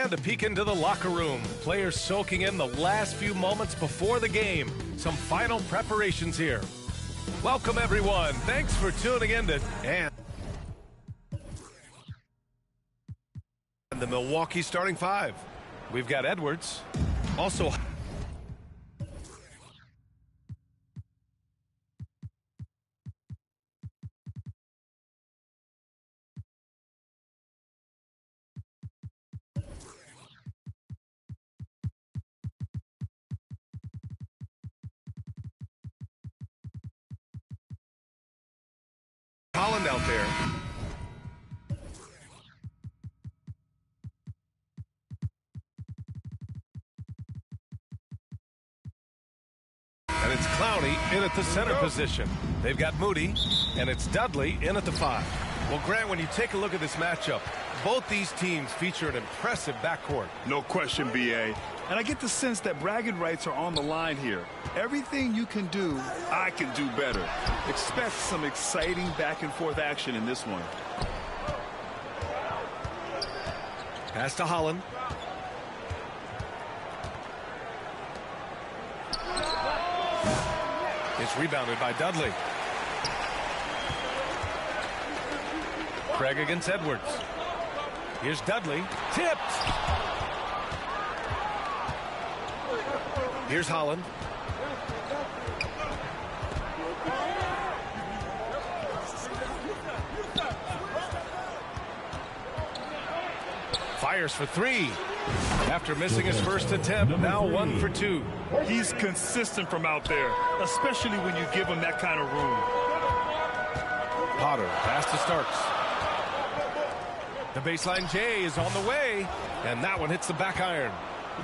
And a peek into the locker room. Players soaking in the last few moments before the game. Some final preparations here. Welcome, everyone. Thanks for tuning in to and the Milwaukee starting five. We've got Edwards. Also, Holland out there. And it's Clowney in at the center position. They've got Moody, and it's Dudley in at the 5. Well, Grant, when you take a look at this matchup, both these teams feature an impressive backcourt. No question, B.A. And I get the sense that bragging rights are on the line here. Everything you can do, I can do better. Expect some exciting back-and-forth action in this one. Pass to Holland. It's rebounded by Dudley. Craig against Edwards. Here's Dudley. Tipped. Here's Holland. Fires for 3. After missing his first attempt, now 1 for 2. He's consistent from out there, especially when you give him that kind of room. Potter, pass to Starks. The baseline J is on the way, and that one hits the back iron.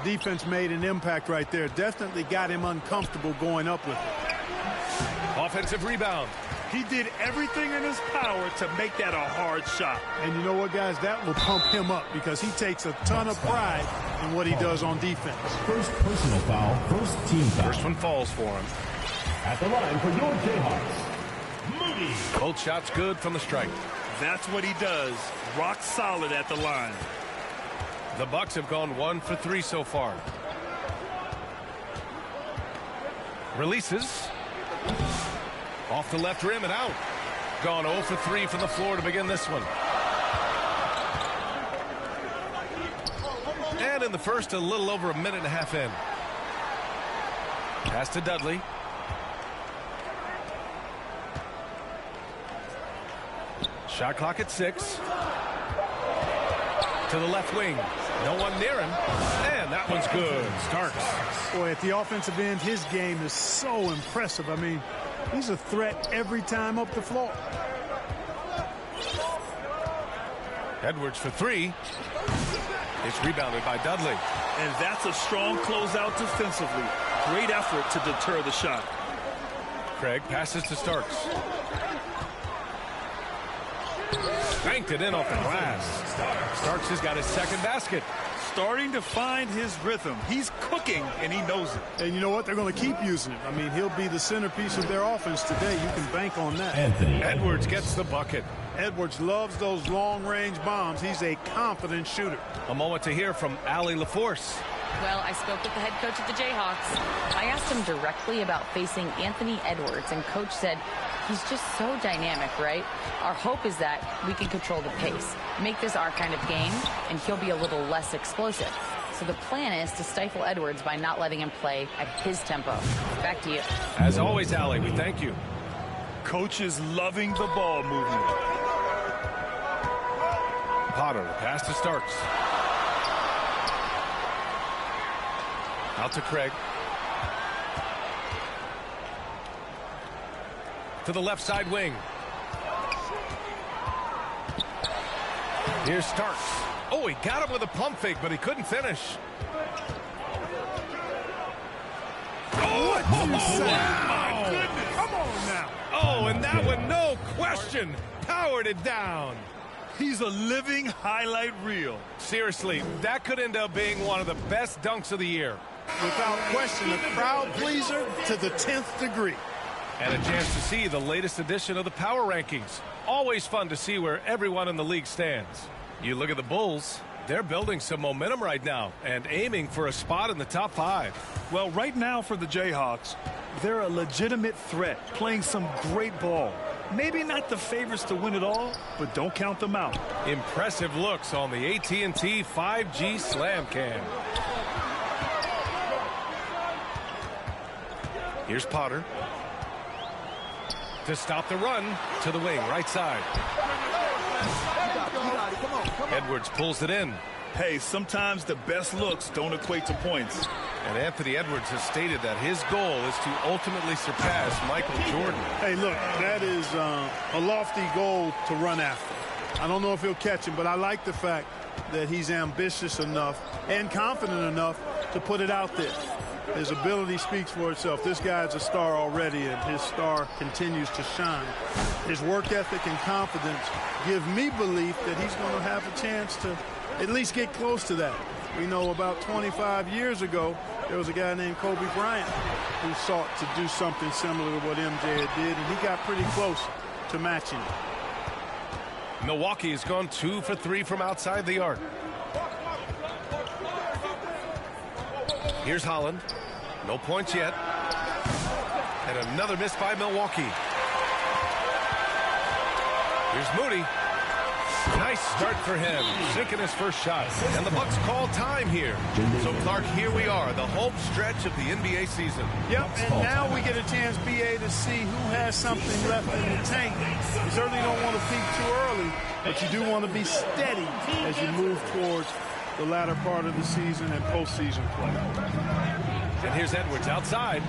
The defense made an impact right there. Definitely got him uncomfortable going up with it. Offensive rebound. He did everything in his power to make that a hard shot. And you know what, guys? That will pump him up because he takes a ton of pride in what he does on defense. First personal foul, first team foul. First one falls for him. At the line for your Jayhawks, Moody. Both shots good from the strike. That's what he does. Rock solid at the line. The Bucks have gone 1 for 3 so far. Releases. Off the left rim and out. Gone 0 for 3 from the floor to begin this one. And in the first, a little over a minute and a half in. Pass to Dudley. Shot clock at 6. To the left wing. No one near him. And that one's good. Starks. Boy, at the offensive end, his game is so impressive. I mean, he's a threat every time up the floor. Edwards for 3. It's rebounded by Dudley. And that's a strong closeout defensively. Great effort to deter the shot. Craig passes to Starks. Banked it in off the glass. Starks has got his second basket. Starting to find his rhythm. He's cooking, and he knows it. And you know what? They're going to keep using it. I mean, he'll be the centerpiece of their offense today. You can bank on that. Edwards gets the bucket. Edwards loves those long-range bombs. He's a confident shooter. A moment to hear from Allie LaForce. Well, I spoke with the head coach of the Jayhawks. I asked him directly about facing Anthony Edwards, and coach said he's just so dynamic, right? Our hope is that we can control the pace, make this our kind of game, and he'll be a little less explosive. So the plan is to stifle Edwards by not letting him play at his tempo. Back to you. As always, Allie, we thank you. Coach is loving the ball movement. Potter, pass to Starks. Out to Craig. To the left side wing. Here's Starks. Oh, he got him with a pump fake, but he couldn't finish. What do you say? Wow. My goodness. Come on now. Oh, and that one, no question, powered it down. He's a living highlight reel. Seriously, that could end up being one of the best dunks of the year. Without question, a crowd pleaser to the 10th degree. And a chance to see the latest edition of the power rankings. Always fun to see where everyone in the league stands. You look at the Bulls, They're building some momentum right now and aiming for a spot in the top 5. Well, right now for the Jayhawks, they're a legitimate threat, playing some great ball. Maybe not the favorites to win it all, but don't count them out. Impressive looks on the AT&T 5G Slam Cam. Here's Potter. To stop the run to the wing, right side. Edwards pulls it in. Hey, sometimes the best looks don't equate to points. And Anthony Edwards has stated that his goal is to ultimately surpass Michael Jordan. Hey, look, that is a lofty goal to run after. I don't know if he'll catch him, but I like the fact that he's ambitious enough and confident enough to put it out there. His ability speaks for itself. This guy's a star already, and his star continues to shine. His work ethic and confidence give me belief that he's going to have a chance to at least get close to that. We know about 25 years ago, there was a guy named Kobe Bryant who sought to do something similar to what MJ did, and he got pretty close to matching it. Milwaukee has gone 2 for 3 from outside the arc. Here's Holland. No points yet. And another miss by Milwaukee. Here's Moody. Nice start for him. Sinking his first shot. And the Bucks call time here. So, Clark, here we are, the home stretch of the NBA season. Yep, and now we get a chance, BA, to see who has something left in the tank. You certainly don't want to peak too early, but you do want to be steady as you move towards the latter part of the season and postseason play. And here's Edwards outside.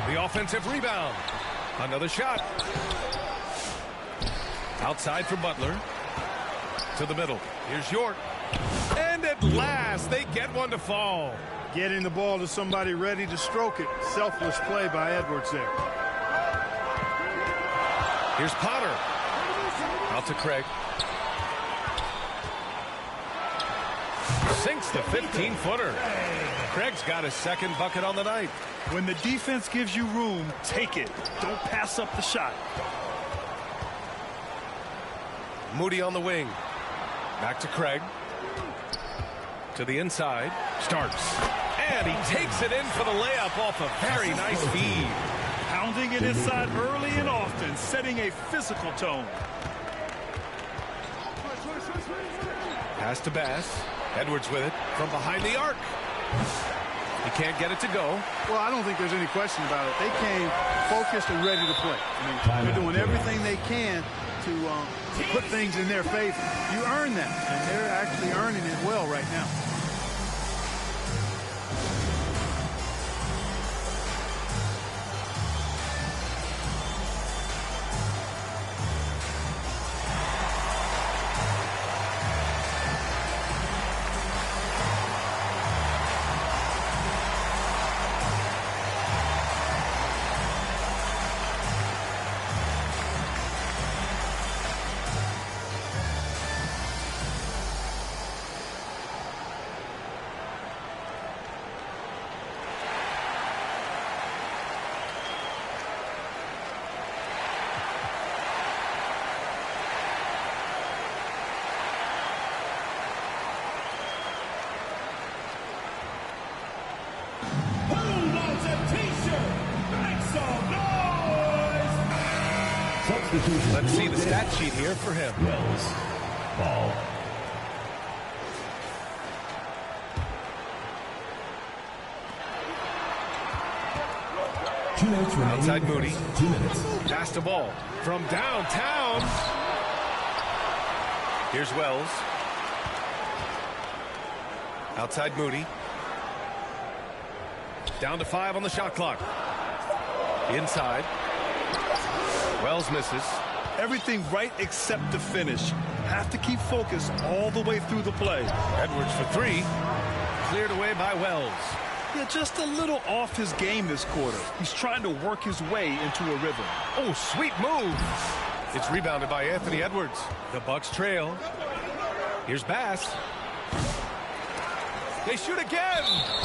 The offensive rebound. Another shot. Outside for Butler. To the middle. Here's York. And at last, they get one to fall. Getting the ball to somebody ready to stroke it. Selfless play by Edwards there. Here's Potter. Out to Craig. Sinks the 15-footer. Craig's got his second bucket on the night. When the defense gives you room, take it. Don't pass up the shot. Moody on the wing. Back to Craig. To the inside. Starks. And he takes it in for the layup off a very nice feed. Pounding it inside early and often, setting a physical tone. Pass to Bass. Edwards with it from behind the arc. He can't get it to go. Well, I don't think there's any question about it. They came focused and ready to play. I mean, they're doing everything they can to put things in their favor. You earn that, and they're actually earning it well right now. Let's see the stat sheet here for him. Wells. Ball. Outside Moody. 2 minutes. Pass the ball from downtown. Here's Wells. Outside Moody. Down to 5 on the shot clock. Inside. Wells misses. Everything right except the finish. Have to keep focused all the way through the play. Edwards for 3. Cleared away by Wells. Yeah, just a little off his game this quarter. He's trying to work his way into a rhythm. Oh, sweet move. It's rebounded by Anthony Edwards. The Bucks trail. Here's Bass. They shoot again.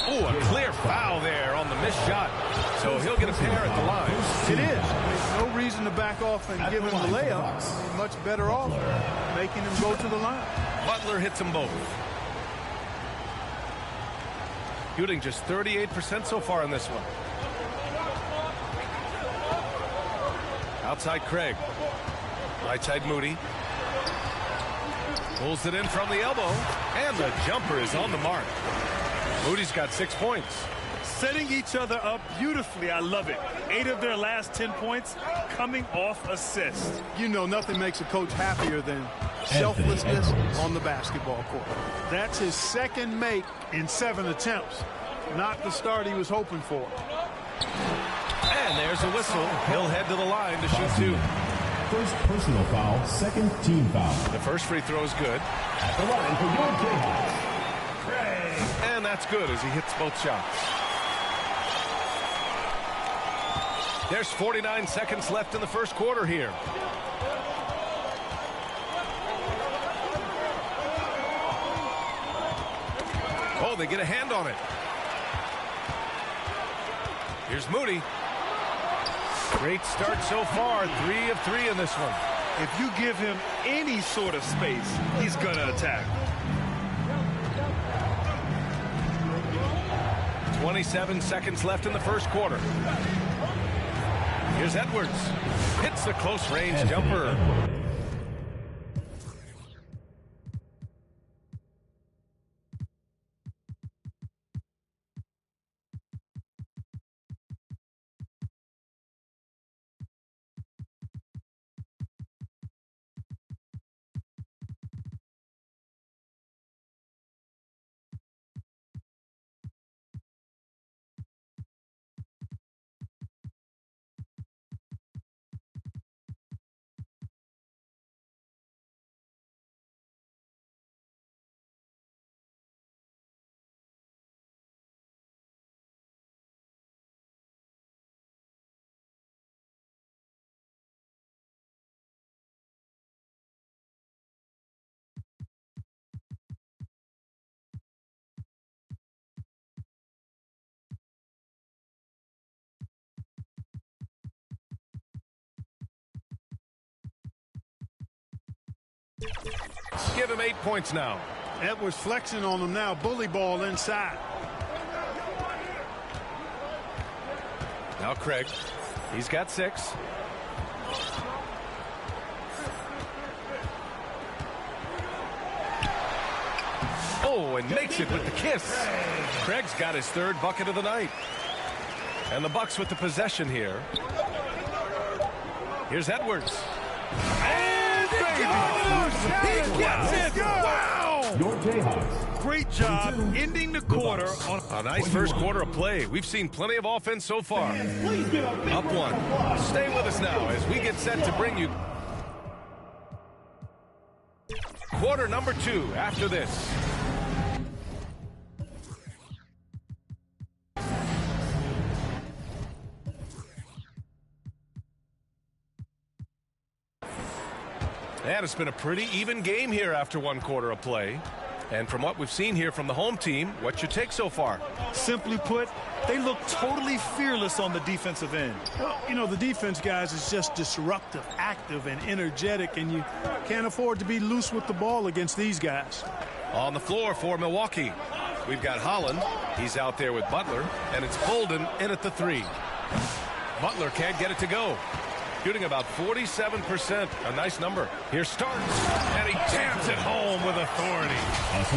Oh, a clear foul there on the missed shot. So he'll get a pair at the line. It is. There's no reason to back off and give him the layup. He's much better off making him go to the line. Butler hits them both. Shooting just 38% so far in this one. Outside Craig. Right side Moody. Pulls it in from the elbow. And the jumper is on the mark. Moody's got 6 points. Setting each other up beautifully. I love it. 8 of their last 10 points coming off assists. You know, nothing makes a coach happier than selflessness on the basketball court. That's his second make in 7 attempts. Not the start he was hoping for. And there's a whistle. He'll head to the line to shoot 2. First personal foul, second team foul. The first free throw is good. At the line for your Jayhawks, Craig. And that's good as he hits both shots. There's 49 seconds left in the first quarter here. Oh, they get a hand on it. Here's Moody. Great start so far. 3 of 3 in this one. If you give him any sort of space, he's going to attack. 27 seconds left in the first quarter. Here's Edwards. Hits the close range jumper. Give him 8 points now. Edwards flexing on him now. Bully ball inside. Now Craig. He's got 6. Oh, and makes it with the kiss. Craig's got his 3rd bucket of the night. And the Bucks with the possession here. Here's Edwards. And he gets it! Wow! Your Jayhawks. Great job ending the quarter on A nice first quarter of play. We've seen plenty of offense so far. Up 1. Stay with us now as we get set to bring you quarter number 2 after this. And it's been a pretty even game here after 1 quarter of play. And from what we've seen here from the home team, what's your take so far? Simply put, they look totally fearless on the defensive end. Well, you know, the defense, guys, is just disruptive, active, and energetic, and you can't afford to be loose with the ball against these guys. On the floor for Milwaukee, we've got Holland. He's out there with Butler, and it's Bolden in at the 3. Butler can't get it to go. Shooting about 47%, a nice number. Here Starks, and he jams it home with authority.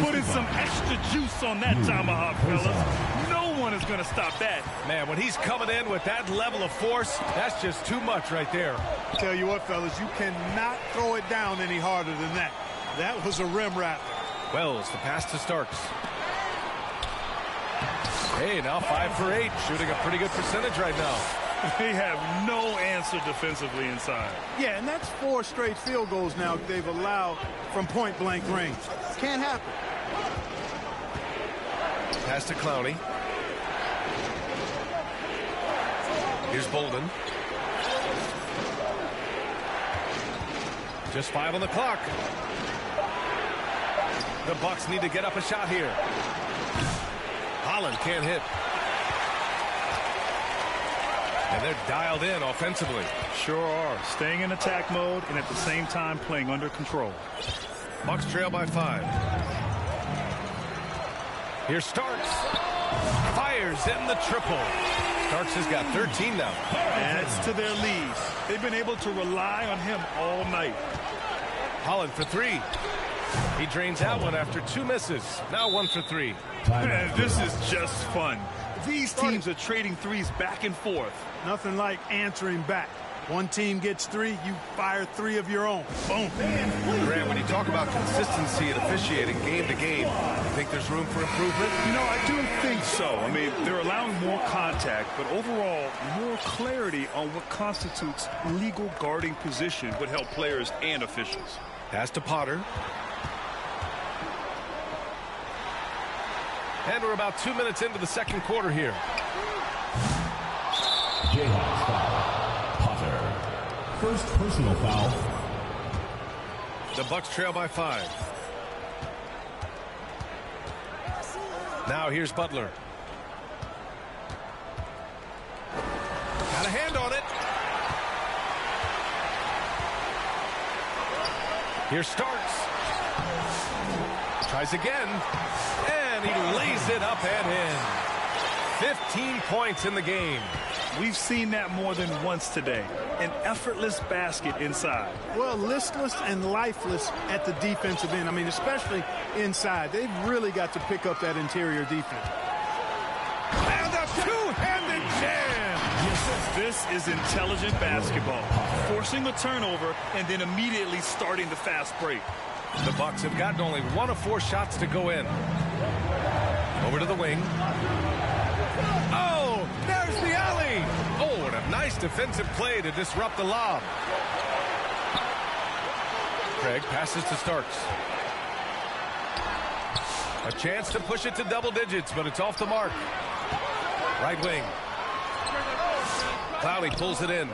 Putting some extra juice on that tomahawk, fellas. No one is going to stop that. Man, when he's coming in with that level of force, that's just too much right there. Tell you what, fellas, you cannot throw it down any harder than that. That was a rim rattler. Wells, the pass to Starks. Hey, now 5 for 8, shooting a pretty good percentage right now. They have no answer defensively inside. Yeah, and that's 4 straight field goals now they've allowed from point-blank range. Can't happen. Pass to Clowney. Here's Bolden. Just 5 on the clock. The Bucks need to get up a shot here. Holland can't hit. And they're dialed in offensively. Sure are. Staying in attack mode and at the same time playing under control. Bucks trail by 5. Here Starks. Fires in the triple. Starks has got 13 now. Adds to their lead. They've been able to rely on him all night. Holland for 3. He drains out one after 2 misses. Now 1 for 3. Man, this is just fun. These teams are trading threes back and forth. Nothing like answering back. One team gets 3, you fire 3 of your own. Boom. Grant, when you talk about consistency and officiating game to game, you think there's room for improvement? You know, I do think so. I mean, they're allowing more contact, but overall, more clarity on what constitutes legal guarding position would help players and officials. Pass to Potter. And we're about 2 minutes into the second quarter here. Jayhawks foul. Potter. First personal foul. The Bucks trail by 5. Now here's Butler. Got a hand on it. Here's Starks. Tries again. And he lays it up and in. 15 points in the game. We've seen that more than once today. An effortless basket inside. Well, listless and lifeless at the defensive end. I mean, especially inside. They've really got to pick up that interior defense. And a two-handed jam. This is intelligent basketball. Forcing a turnover and then immediately starting the fast break. The Bucks have gotten only 1 of 4 shots to go in. Over to the wing. Oh, there's the alley. Oh, and a nice defensive play to disrupt the lob. Craig passes to Starks. A chance to push it to double digits, but it's off the mark. Right wing. Clowney pulls it in.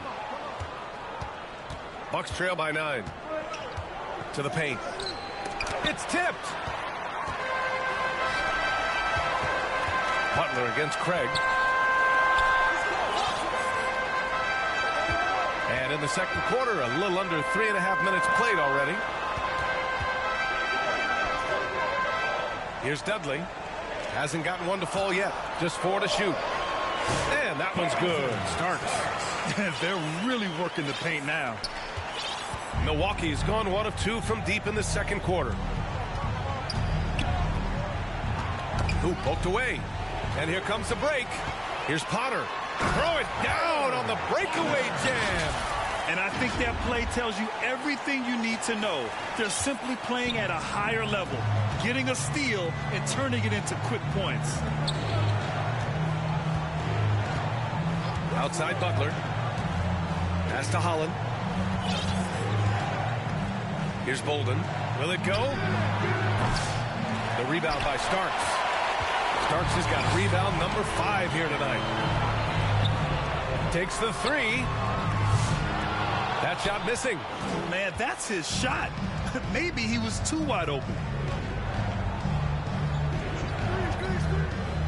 Bucks trail by 9. To the paint. It's tipped. Butler against Craig. And in the second quarter, a little under 3.5 minutes played already. Here's Dudley. Hasn't gotten one to fall yet. Just 4 to shoot. And that one's good. Starks. They're really working the paint now. Milwaukee's gone 1 of 2 from deep in the second quarter. Hoop poked away. And here comes the break. Here's Potter. Throw it down on the breakaway jam. And I think that play tells you everything you need to know. They're simply playing at a higher level, getting a steal and turning it into quick points. Outside Butler. Pass to Holland. Here's Bolden. Will it go? The rebound by Starks. Starks has got rebound number 5 here tonight. Takes the 3. That shot missing. Man, that's his shot. Maybe he was too wide open.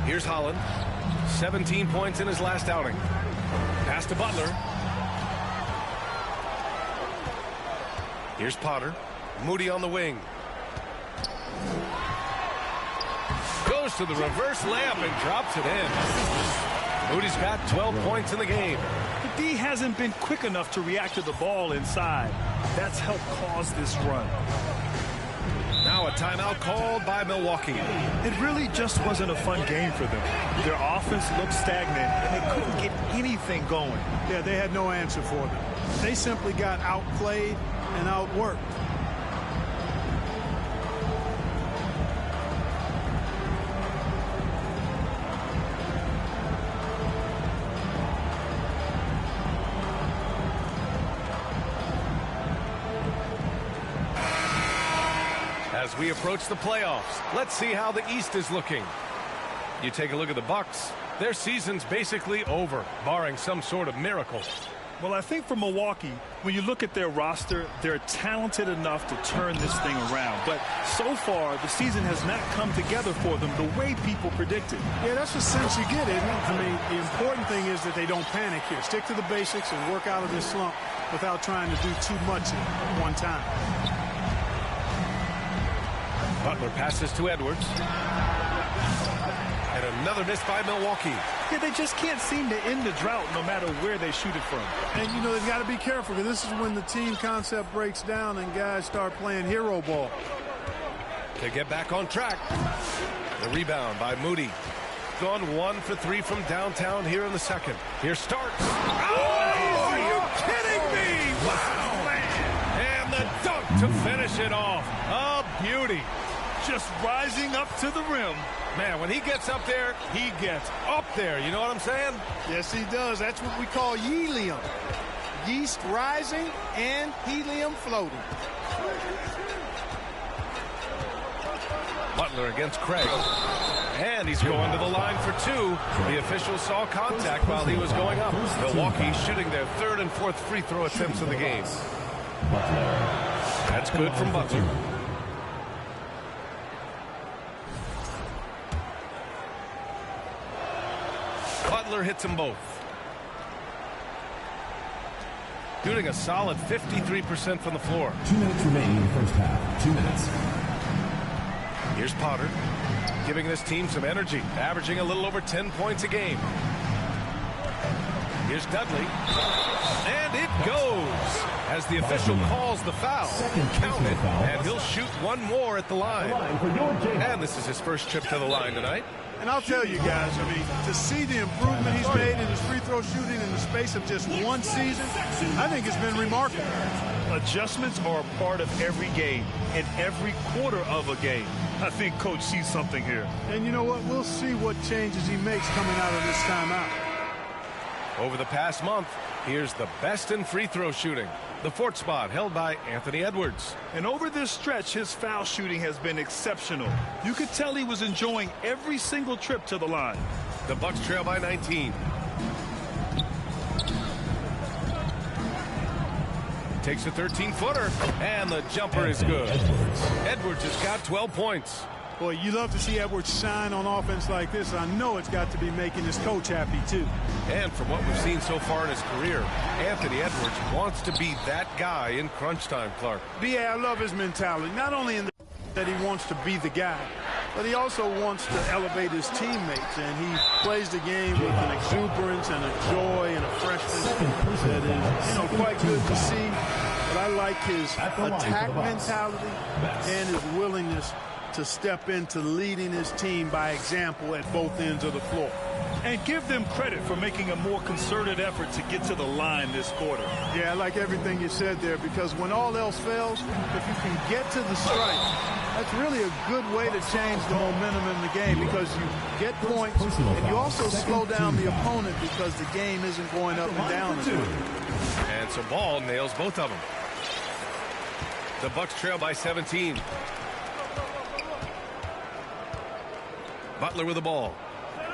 Here's Holland. 17 points in his last outing. Pass to Butler. Here's Potter. Moody on the wing. Goes to the reverse layup and drops it in. Moody's got 12 points in the game. The D hasn't been quick enough to react to the ball inside. That's helped cause this run. Now a timeout called by Milwaukee. It really just wasn't a fun game for them. Their offense looked stagnant, and they couldn't get anything going. Yeah, they had no answer for them. They simply got outplayed and outworked. As we approach the playoffs, let's see how the East is looking. You take a look at the Bucks. Their season's basically over, barring some sort of miracle. Well, I think for Milwaukee, when you look at their roster, they're talented enough to turn this thing around. But so far, the season has not come together for them the way people predicted. Yeah, that's the sense you get, isn't it? I mean, the important thing is that they don't panic here. Stick to the basics and work out of this slump without trying to do too much at one time. Butler passes to Edwards. And another miss by Milwaukee. Yeah, they just can't seem to end the drought no matter where they shoot it from. And, you know, they've got to be careful because this is when the team concept breaks down and guys start playing hero ball. To get back on track. The rebound by Moody. Gone 1 for 3 from downtown here in the second. Here Starks. Oh, are you kidding me? Wow, man. And the dunk to finish it off. A beauty. Just rising up to the rim. Man, when he gets up there, he gets up there. You know what I'm saying? Yes, he does. That's what we call helium. Yeast rising and helium floating. Butler against Craig. And he's going to the line for 2. The official saw contact while he was going up. Milwaukee shooting their 3rd and 4th free throw attempts of the game. That's good from Butler. Butler hits them both. Shooting a solid 53% from the floor. 2 minutes remaining in the first half. 2 minutes. Here's Potter, giving this team some energy, averaging a little over 10 points a game. Here's Dudley. And it goes as the official calls the foul. Count it, and he'll shoot one more at the line. And this is his first trip to the line tonight. And I'll tell you guys, I mean, to see the improvement he's made in his free throw shooting in the space of just one season, I think it's been remarkable. Adjustments are a part of every game and every quarter of a game. I think Coach sees something here. And you know what? We'll see what changes he makes coming out of this timeout. Over the past month, here's the best in free throw shooting. The 4th spot held by Anthony Edwards. And over this stretch, his foul shooting has been exceptional. You could tell he was enjoying every single trip to the line. The Bucks trail by 19. Takes a 13-footer, and the jumper is good. Edwards has got 12 points. Boy, you love to see Edwards shine on offense like this. I know it's got to be making his coach happy, too. And from what we've seen so far in his career, Anthony Edwards wants to be that guy in crunch time, Clark. Yeah, I love his mentality. Not only in the that he wants to be the guy, but he also wants to elevate his teammates. And he plays the game with an exuberance and a joy and a freshness that is, you know, quite good to see. But I like his attack mentality and his willingness to step into leading his team by example at both ends of the floor. And give them credit for making a more concerted effort to get to the line this quarter. Yeah, I like everything you said there, because when all else fails, if you can get to the stripe, that's really a good way to change the momentum in the game, because you get points and you also slow down the opponent because the game isn't going up and down. And so Ball nails both of them. The Bucks trail by 17. Butler with the ball.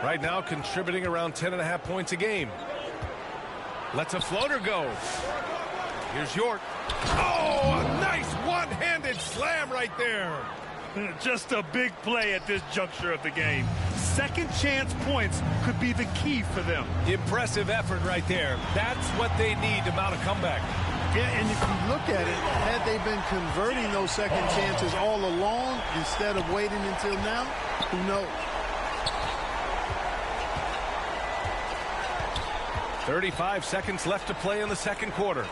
Right now contributing around 10.5 points a game. Lets a floater go. Here's York. Oh, a nice one-handed slam right there. Just a big play at this juncture of the game. Second chance points could be the key for them. Impressive effort right there. That's what they need to mount a comeback. Yeah, and if you look at it, had they been converting those second chances all along instead of waiting until now, who knows? 35 seconds left to play in the second quarter.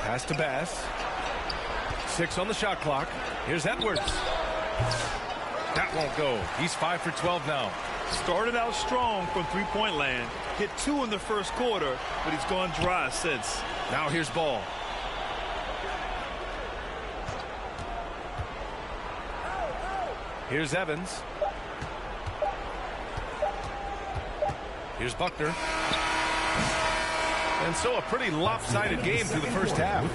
Pass to Bass. 6 on the shot clock. Here's Edwards. That won't go. He's 5 for 12 now. Started out strong from three-point land. Hit 2 in the first quarter, but he's gone dry since. Now here's Ball. Here's Evans. Here's Buckner. And so a pretty lopsided game through the first half.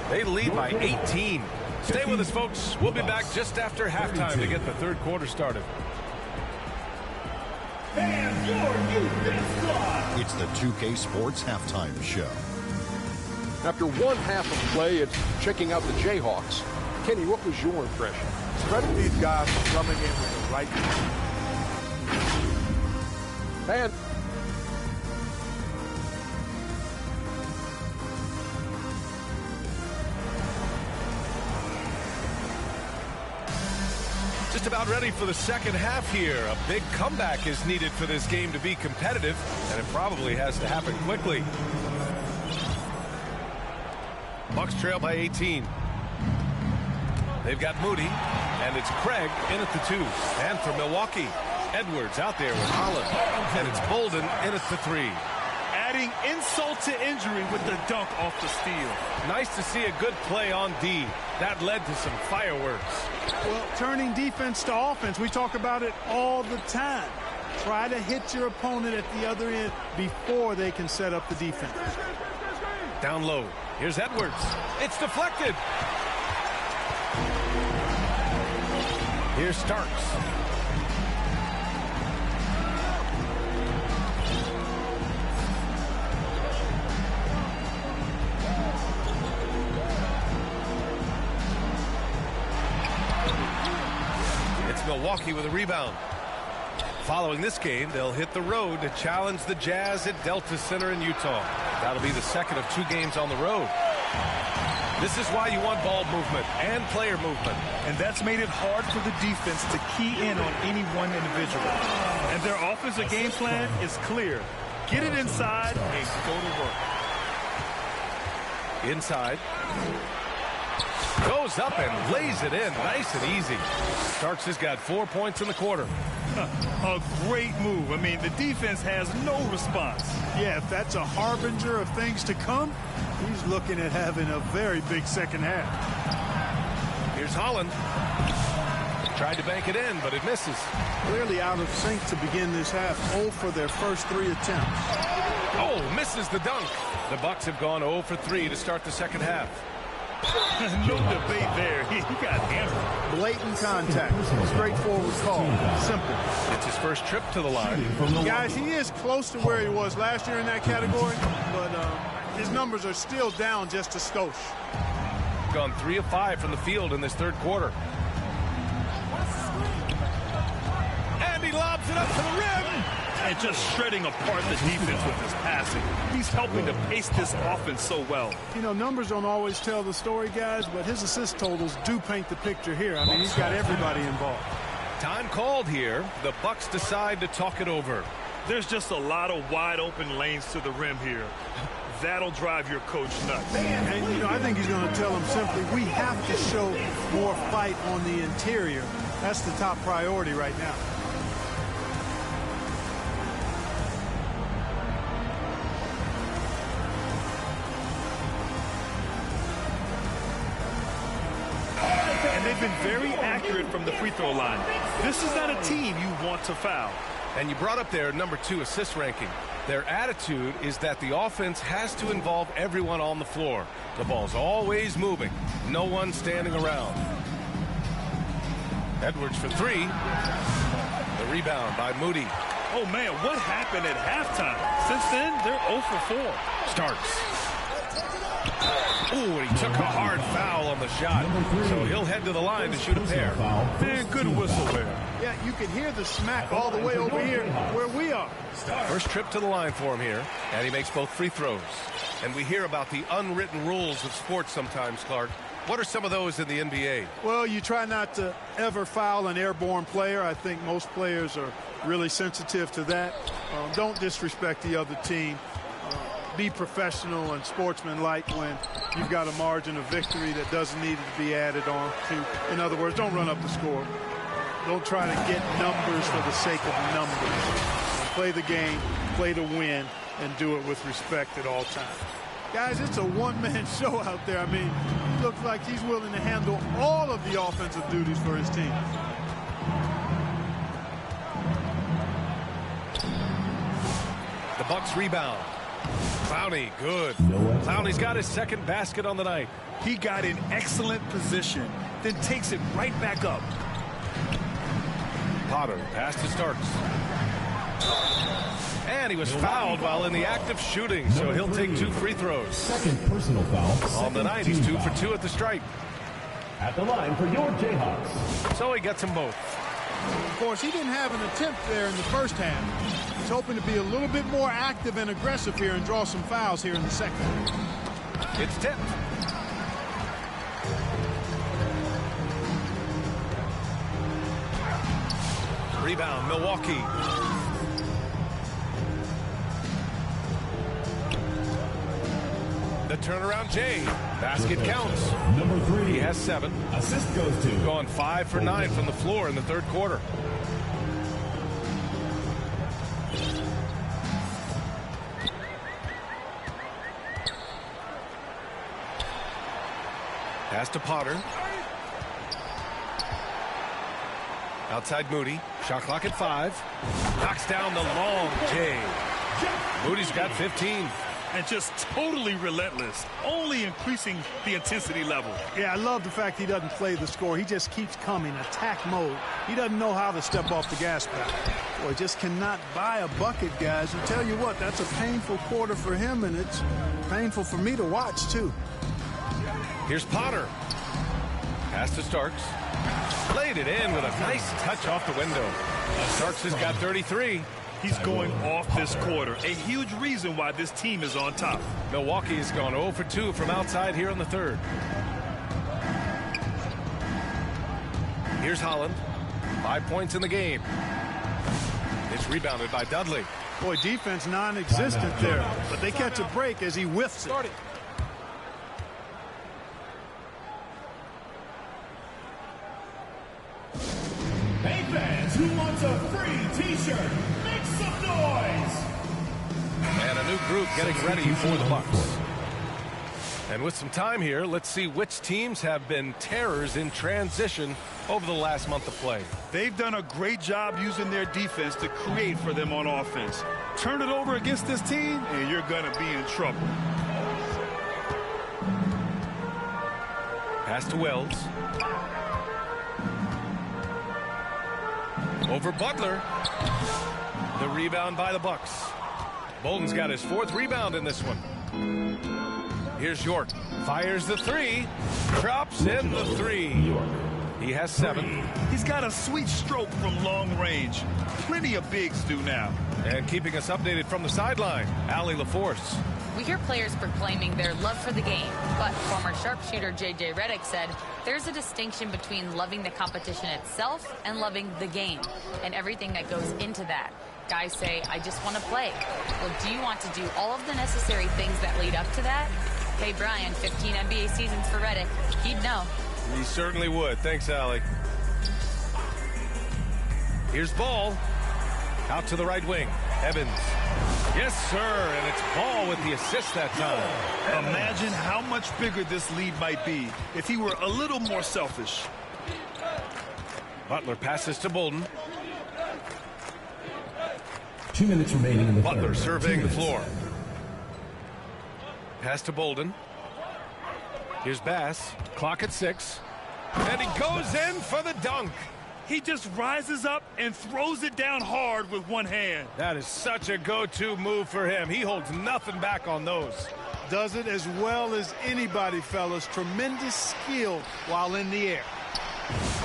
They lead by 18. Stay with us, folks. We'll be back just after halftime to get the third quarter started. It's the 2K Sports Halftime Show. After one half of play, it's checking out the Jayhawks. Kenny, what was your impression? Credit these guys for coming in with the right Just about ready for the second half here. A big comeback is needed for this game to be competitive, and it probably has to happen quickly. Bucks trail by 18. They've got Moody, and it's Craig in at the 2. And for Milwaukee, Edwards out there with Holland, and it's Bolden in at the 3. Adding insult to injury with the dunk off the steal. Nice to see a good play on D. That led to some fireworks. Well, turning defense to offense, we talk about it all the time. Try to hit your opponent at the other end before they can set up the defense. Down low. Here's Edwards. It's deflected. Here's Starks. It's Milwaukee with a rebound. Following this game, they'll hit the road to challenge the Jazz at Delta Center in Utah. That'll be the second of 2 games on the road. This is why you want ball movement and player movement. And that's made it hard for the defense to key in on any one individual. And their offensive game plan is clear. Get it inside and go to work. Inside. Goes up and lays it in. Nice and easy. Starks has got 4 points in the quarter. A great move. I mean, the defense has no response. Yeah, if that's a harbinger of things to come, he's looking at having a very big second half. Here's Holland. Tried to bank it in, but it misses. Clearly out of sync to begin this half. 0 for their first 3 attempts. Oh, misses the dunk. The Bucks have gone 0 for 3 to start the second half. No debate there. He got hammered. Blatant contact. Straightforward call. Simple. It's his first trip to the line. Guys, he is close to where he was last year in that category, but his numbers are still down just a skosh. Gone 3 of 5 from the field in this third quarter. And he lobs it up to the rim. And just shredding apart the defense with his passing. He's helping to pace this offense so well. You know, numbers don't always tell the story, guys, but his assist totals do paint the picture here. I mean, he's got everybody involved. Time called here. The Bucks decide to talk it over. There's just a lot of wide open lanes to the rim here. That'll drive your coach nuts. And, you know, I think he's going to tell him simply, we have to show more fight on the interior. That's the top priority right now. And they've been very accurate from the free throw line. This is not a team you want to foul. And you brought up their number 2 assist ranking. Their attitude is that the offense has to involve everyone on the floor. The ball's always moving. No one standing around. Edwards for 3. The rebound by Moody. Oh, man, what happened at halftime? Since then, they're 0 for 4. Starks. Ooh, and he took a hard foul on the shot. So he'll head to the line to shoot a pair. Man, good whistle there. Yeah, you can hear the smack all the way over here where we are. First trip to the line for him here, and he makes both free throws. And we hear about the unwritten rules of sports sometimes, Clark. What are some of those in the NBA? Well, you try not to ever foul an airborne player. I think most players are really sensitive to that. Don't disrespect the other team. Be professional and sportsmanlike when you've got a margin of victory that doesn't need to be added on to. In other words, don't run up the score. Don't try to get numbers for the sake of numbers. Play the game, play to win, and do it with respect at all times. Guys, it's a one-man show out there. I mean, he looks like he's willing to handle all of the offensive duties for his team. The Bucks rebound. Clowney, good. Clowney's got his second basket on the night. He got in excellent position, then takes it right back up. Potter pass to Starks. And he was fouled while in the act of shooting, so he'll take 2 free throws. Second personal foul. On the night, he's 2 for 2 at the stripe. At the line for your Jayhawks. So he gets them both. Of course, he didn't have an attempt there in the first half. He's hoping to be a little bit more active and aggressive here and draw some fouls here in the second. It's tipped. Rebound, Milwaukee. The turnaround, Jay. Basket counts. Number 3. He has 7. Assist goes to. Going 5 for 9 from the floor in the third quarter. Pass to Potter. Outside Moody. Shot clock at 5. Knocks down the long J. Moody's got 15. And just totally relentless, only increasing the intensity level. Yeah, I love the fact he doesn't play the score. He just keeps coming, attack mode. He doesn't know how to step off the gas pedal. Boy, just cannot buy a bucket, guys. And tell you what, that's a painful quarter for him, and it's painful for me to watch, too. Here's Potter. Pass to Starks. Played it in with a nice touch off the window. Starks has got 33. He's going off this quarter. A huge reason why this team is on top. Milwaukee has gone 0 for 2 from outside here in the third. Here's Holland. 5 points in the game. It's rebounded by Dudley. Boy, defense non-existent there. But they catch a break as he whiffs it. Hey fans, who wants a free t-shirt? Make some noise! And a new group getting ready for the Bucks. And with some time here, let's see which teams have been terrors in transition over the last month of play. They've done a great job using their defense to create for them on offense. Turn it over against this team, and you're going to be in trouble. Pass to Wells. Over Butler. The rebound by the Bucks. Bolden's got his 4th rebound in this one. Here's York. Fires the 3. Drops in the 3. He has 7. He's got a sweet stroke from long range. Plenty of bigs do now. And keeping us updated from the sideline, Allie LaForce. We hear players proclaiming their love for the game, but former sharpshooter J.J. Redick said there's a distinction between loving the competition itself and loving the game and everything that goes into that. Guys say, I just want to play. Well, do you want to do all of the necessary things that lead up to that? Hey, Brian, 15 NBA seasons for Redick. He'd know. He certainly would. Thanks, Allie. Here's Ball. Out to the right wing. Evans. Yes, sir. And it's Ball with the assist that time. Imagine how much bigger this lead might be if he were a little more selfish. Butler passes to Bolden. 2 minutes remaining in the Butler third. surveying the floor. Pass to Bolden. Here's Bass. Clock at 6. And he goes in for the dunk. He just rises up and throws it down hard with one hand. That is such a go-to move for him. He holds nothing back on those. Does it as well as anybody, fellas. Tremendous skill while in the air.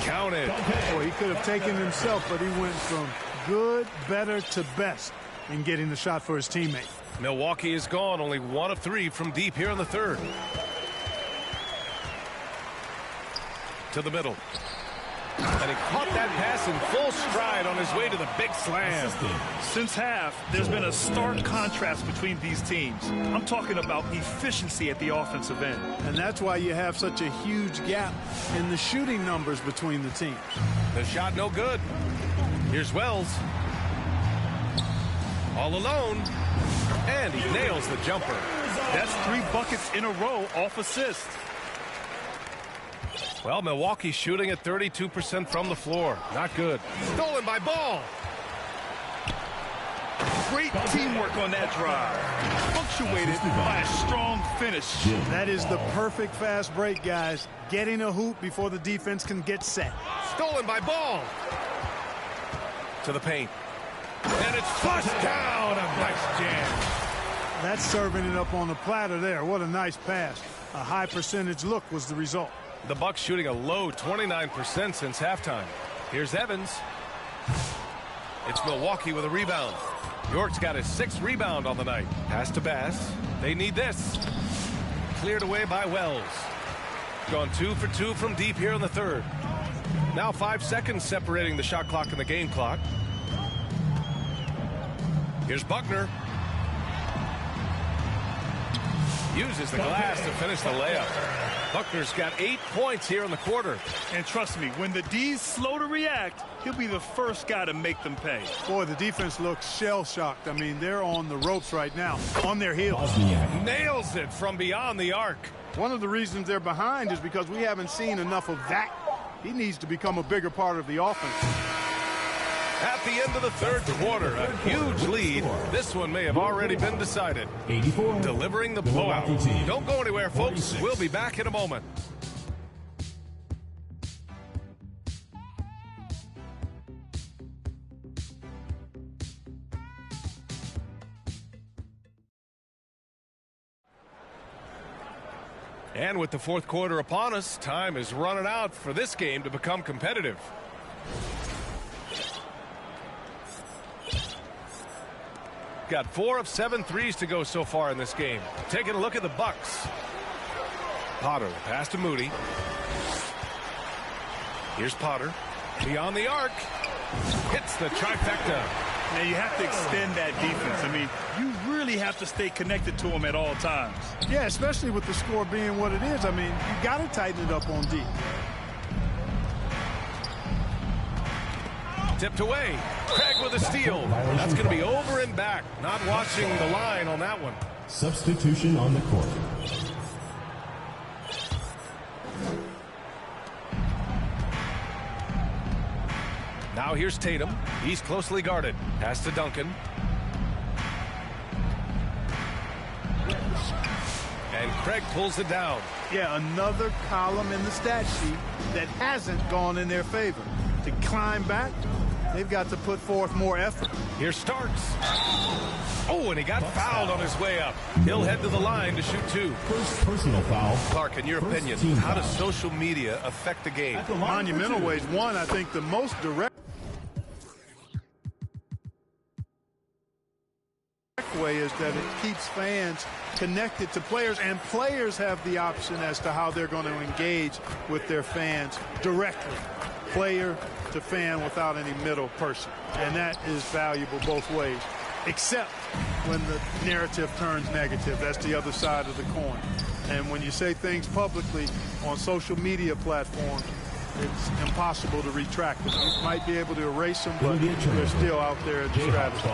Counted. Boy, he could have taken himself, but he went from good, better to best in getting the shot for his teammate. Milwaukee is gone. Only 1 of 3 from deep here in the third. To the middle. And he caught that pass in full stride on his way to the big slam. Since half, there's been a stark contrast between these teams. I'm talking about efficiency at the offensive end. And that's why you have such a huge gap in the shooting numbers between the teams. The shot no good. Here's Wells. All alone. And he nails the jumper. That's 3 buckets in a row off assist. Well, Milwaukee shooting at 32% from the floor. Not good. Stolen by Ball. Great teamwork on that drive. Punctuated by a strong finish. That is the perfect fast break, guys. Getting a hoop before the defense can get set. Stolen by Ball. To the paint. And it's flushed down. A nice jam. That's serving it up on the platter there. What a nice pass. A high percentage look was the result. The Bucks shooting a low 29% since halftime. Here's Evans. It's Milwaukee with a rebound. York's got his 6th rebound on the night. Pass to Bass. They need this. Cleared away by Wells. Gone 2 for 2 from deep here in the third. Now 5 seconds separating the shot clock and the game clock. Here's Buckner. Uses the glass to finish the layup. Buckner's got 8 points here in the quarter. And trust me, when the D's slow to react, he'll be the first guy to make them pay. Boy, the defense looks shell-shocked. I mean, they're on the ropes right now, on their heels. Nails it from beyond the arc. One of the reasons they're behind is because we haven't seen enough of that. He needs to become a bigger part of the offense. At the end of the third quarter, a huge lead. This one may have already been decided. 84. Delivering the blowout. Don't go anywhere, folks. 46. We'll be back in a moment. And with the fourth quarter upon us, time is running out for this game to become competitive. Got 4 of 7 threes to go so far in this game. Taking a look at the Bucks. Potter, pass to Moody. Here's Potter. Beyond the arc. Hits the trifecta. Now, you have to extend that defense. I mean, you really have to stay connected to him at all times. Yeah, especially with the score being what it is. I mean, you got to tighten it up on D. Tipped away. Craig with a steal. That's going to be over and back. Not watching the line on that one. Substitution on the court. Now here's Tatum. He's closely guarded. Pass to Duncan. And Craig pulls it down. Yeah, another column in the stat sheet that hasn't gone in their favor. To climb back, they've got to put forth more effort. Here Starks. Oh, and he got fouled on his way up. He'll head to the line to shoot 2. First personal foul. Clark, in your opinion, how does social media affect the game? Monumental ways. One, I think the most direct way is that it keeps fans connected to players, and players have the option as to how they're going to engage with their fans directly, player to fan, without any middle person. And that is valuable both ways, except when the narrative turns negative. That's the other side of the coin. And when you say things publicly on social media platforms, it's impossible to retract them. You might be able to erase them, but they're still out there in the strategy.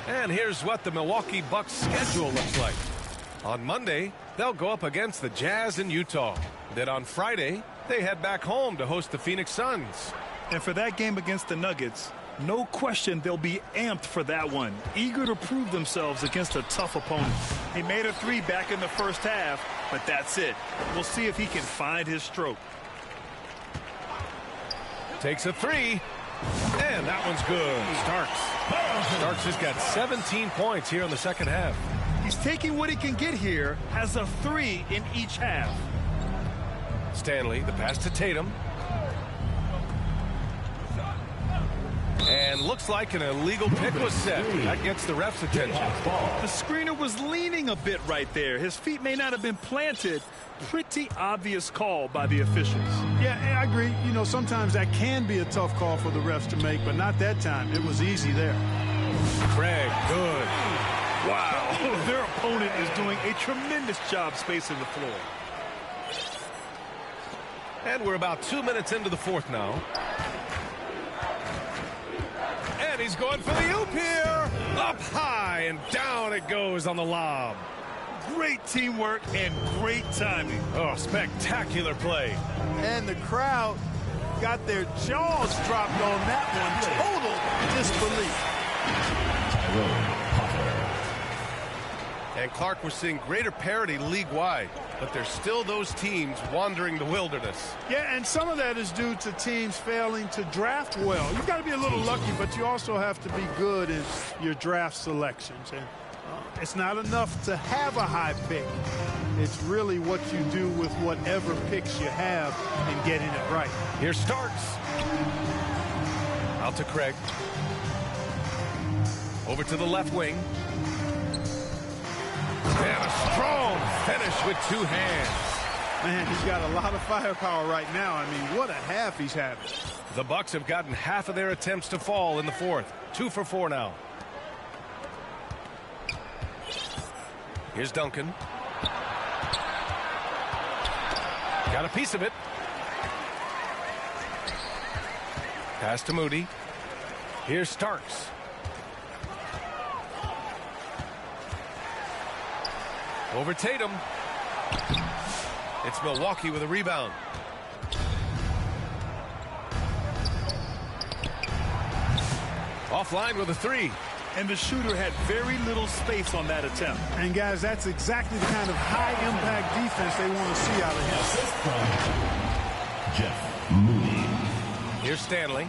And here's what the Milwaukee Bucks schedule looks like. On Monday, they'll go up against the Jazz in Utah. Then on Friday, they head back home to host the Phoenix Suns. And for that game against the Nuggets, no question they'll be amped for that one, eager to prove themselves against a tough opponent. He made a 3 back in the first half, but that's it. We'll see if he can find his stroke. Takes a 3. And that one's good. Starks has got 17 points here in the second half. He's taking what he can get here, has a 3 in each half. Stanley, the pass to Tatum. And looks like an illegal pick was set. That gets the ref's attention. The screener was leaning a bit right there. His feet may not have been planted. Pretty obvious call by the officials. Yeah, I agree. You know, sometimes that can be a tough call for the refs to make, but not that time. It was easy there. Craig, good. Wow, their opponent is doing a tremendous job spacing the floor. And we're about 2 minutes into the fourth now. And he's going for the oop here. Up high and down it goes on the lob. Great teamwork and great timing. Oh, spectacular play. And the crowd got their jaws dropped on that one. Total disbelief. And Clark, we're seeing greater parity league-wide, but there's still those teams wandering the wilderness. Yeah, and some of that is due to teams failing to draft well. You've got to be a little lucky, but you also have to be good in your draft selections. And it's not enough to have a high pick. It's really what you do with whatever picks you have and getting it right. Here Starks. Out to Craig. Over to the left wing. And a strong finish with 2 hands. Man, he's got a lot of firepower right now. I mean, what a half he's having. The Bucks have gotten half of their attempts to fall in the fourth. 2 for 4 now. Here's Duncan. Got a piece of it. Pass to Moody. Here's Starks. Over Tatum. It's Milwaukee with a rebound. Offline with a 3. And the shooter had very little space on that attempt. And guys, that's exactly the kind of high-impact defense they want to see out of him. Jeff Moody. Here's Stanley.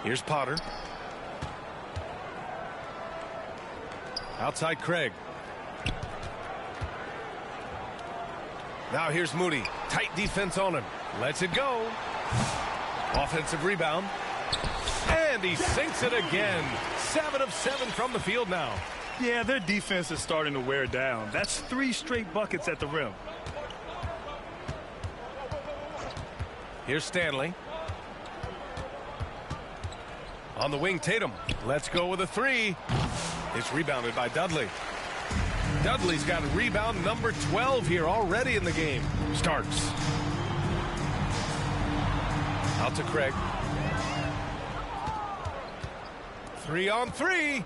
Here's Potter. Outside Craig. Now here's Moody. Tight defense on him. Lets it go. Offensive rebound. And he sinks it again. 7 of 7 from the field now. Yeah, their defense is starting to wear down. That's 3 straight buckets at the rim. Here's Stanley. On the wing, Tatum. Let's go with a 3. It's rebounded by Dudley. Dudley's got rebound number 12 here already in the game. Starks. Out to Craig. 3 on 3.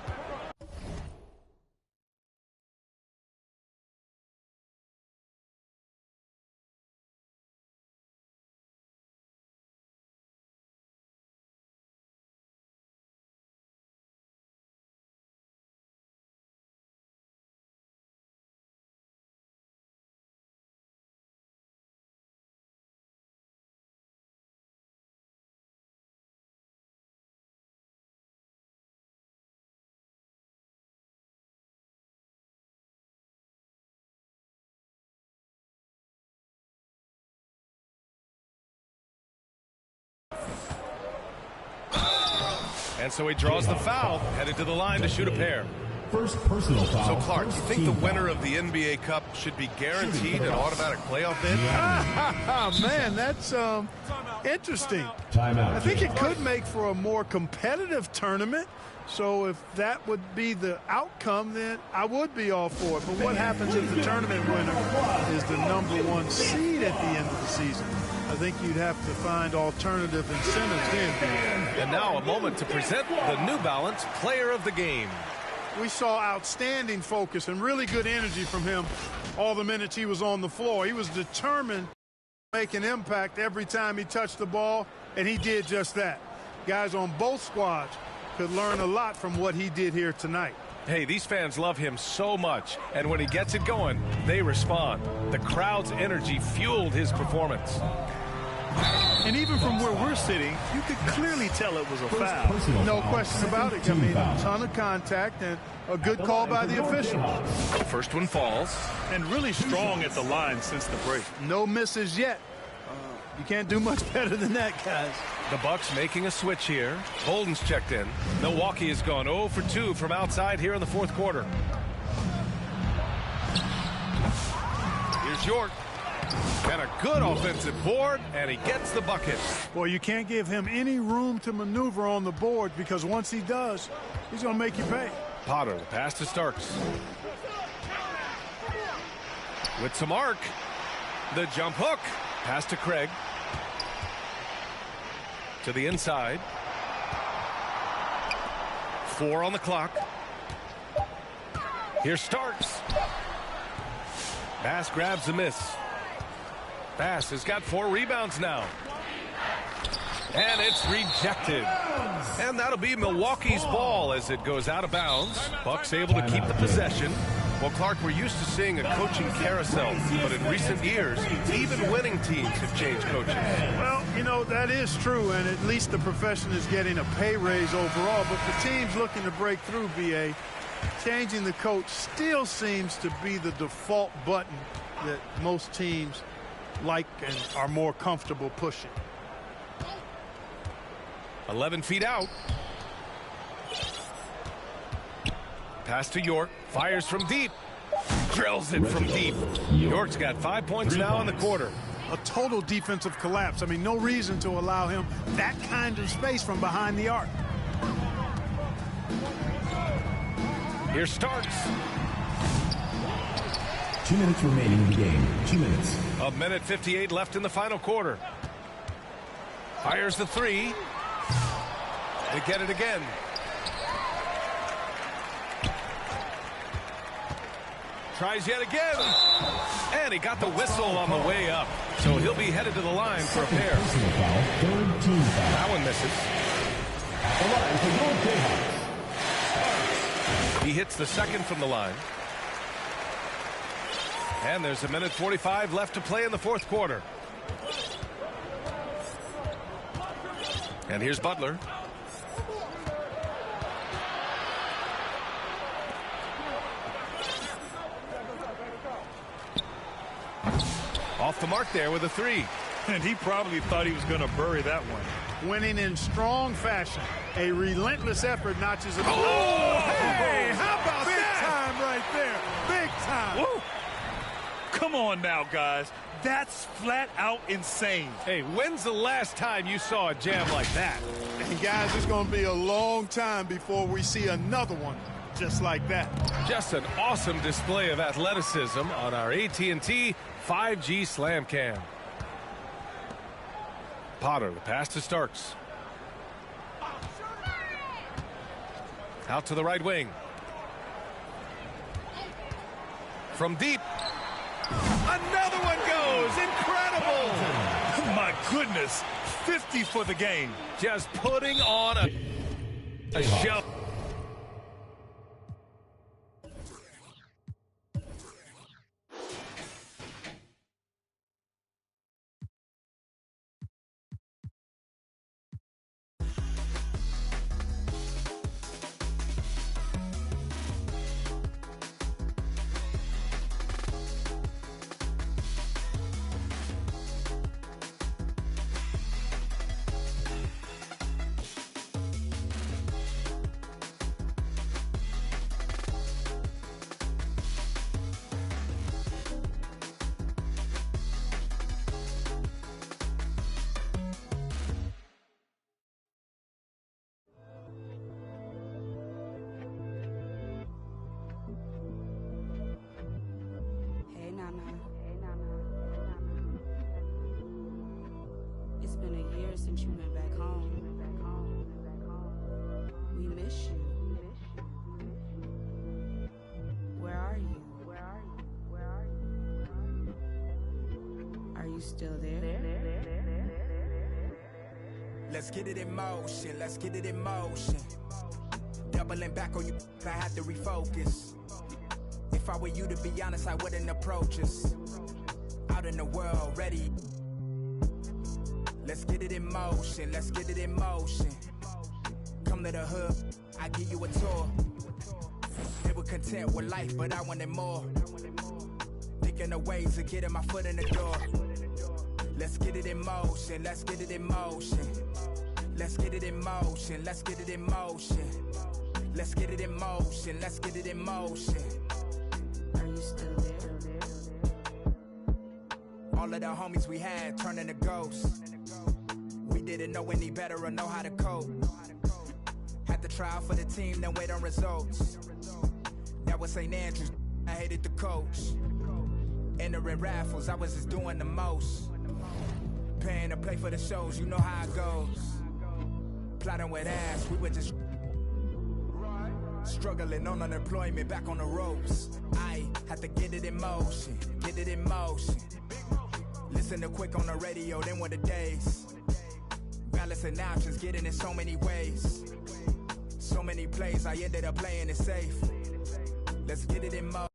And so he draws the foul, headed to the line to shoot a pair. First personal foul. So, Clark, you think the winner of the NBA Cup should be guaranteed an automatic playoff bid? Man, that's interesting. Timeout. I think it could make for a more competitive tournament. So if that would be the outcome, then I would be all for it. But what happens if the tournament winner is the #1 seed at the end of the season? I think you'd have to find alternative incentives then. And now a moment to present the New Balance Player of the Game. We saw outstanding focus and really good energy from him all the minutes he was on the floor. He was determined to make an impact every time he touched the ball, and he did just that. Guys on both squads could learn a lot from what he did here tonight. Hey, these fans love him so much, and when he gets it going, they respond. The crowd's energy fueled his performance. And even from where we're sitting, you could clearly tell it was a foul. No question about it. I mean, a ton of contact and a good call by the official. First one falls. And really strong at the line since the break. No misses yet. You can't do much better than that, guys. The Bucks making a switch here. Bolden's checked in. Milwaukee has gone 0 for 2 from outside here in the fourth quarter. Here's York. And a good offensive board, and he gets the bucket. Well, you can't give him any room to maneuver on the board, because once he does, he's going to make you pay. Potter, the pass to Starks. With some arc. The jump hook. Pass to Craig. To the inside. 4 on the clock. Here's Starks. Bass grabs a miss. Bass has got 4 rebounds now. And it's rejected. And that'll be Milwaukee's ball as it goes out of bounds. Bucks able to keep the possession. Well, Clark, we're used to seeing a coaching carousel, but in recent years, even winning teams have changed coaches. Well, you know, that is true, and at least the profession is getting a pay raise overall. But for teams looking to break through, BA, changing the coach still seems to be the default button that most teams like and are more comfortable pushing. 11 feet out. Pass to York. Fires from deep. Drills it from deep. York's got 5 points now in the quarter. A total defensive collapse. I mean, no reason to allow him that kind of space from behind the arc. Here Starks. 2 minutes remaining in the game. 2 minutes. A minute 58 left in the final quarter. Fires the three. They get it again. Tries yet again. And he got the whistle on the way up. So he'll be headed to the line for a pair. That one misses. He hits the second from the line. And there's a minute 45 left to play in the fourth quarter. And here's Butler. Off the mark there with a three. And he probably thought he was going to bury that one. Winning in strong fashion. A relentless effort notches it. Oh, hey, how about Big that? time right there. Big time. Woo. Come on now, guys. That's flat out insane. Hey, when's the last time you saw a jam like that? And guys, it's going to be a long time before we see another one just like that. Just an awesome display of athleticism on our AT&T 5G Slam Cam. Potter, the pass to Starks. Out to the right wing. From deep. Another one goes. Incredible. My goodness. 50 for the game. Just putting on a show. It's been a year since you've been back home. We miss you. Where are you? Are you still there? Let's get it in motion, let's get it in motion. Doubling back on you, I had to refocus. If I were you, to be honest, I wouldn't approach us. Out in the world, ready. Let's get it in motion, let's get it in motion. Come to the hood, I give you a tour. They were content with life, but I wanted more. Thinking of ways of getting my foot in the door. Let's get it in motion, let's get it in motion. Let's get it in motion, let's get it in motion. Let's get it in motion, let's get it in motion. Are you still there? All of the homies we had turned into ghosts. We didn't know any better or know how to cope. Had to try out for the team, then wait on results. That was St. Andrews, I hated the coach. Entering raffles, I was just doing the most. Paying to play for the shows, you know how it goes. Plotting with ass, we were just struggling on unemployment, back on the ropes. I had to get it in motion, get it in motion. Listen to quick on the radio, then were the days. Balancing options, getting in so many ways. So many plays, I ended up playing it safe. Let's get it in motion.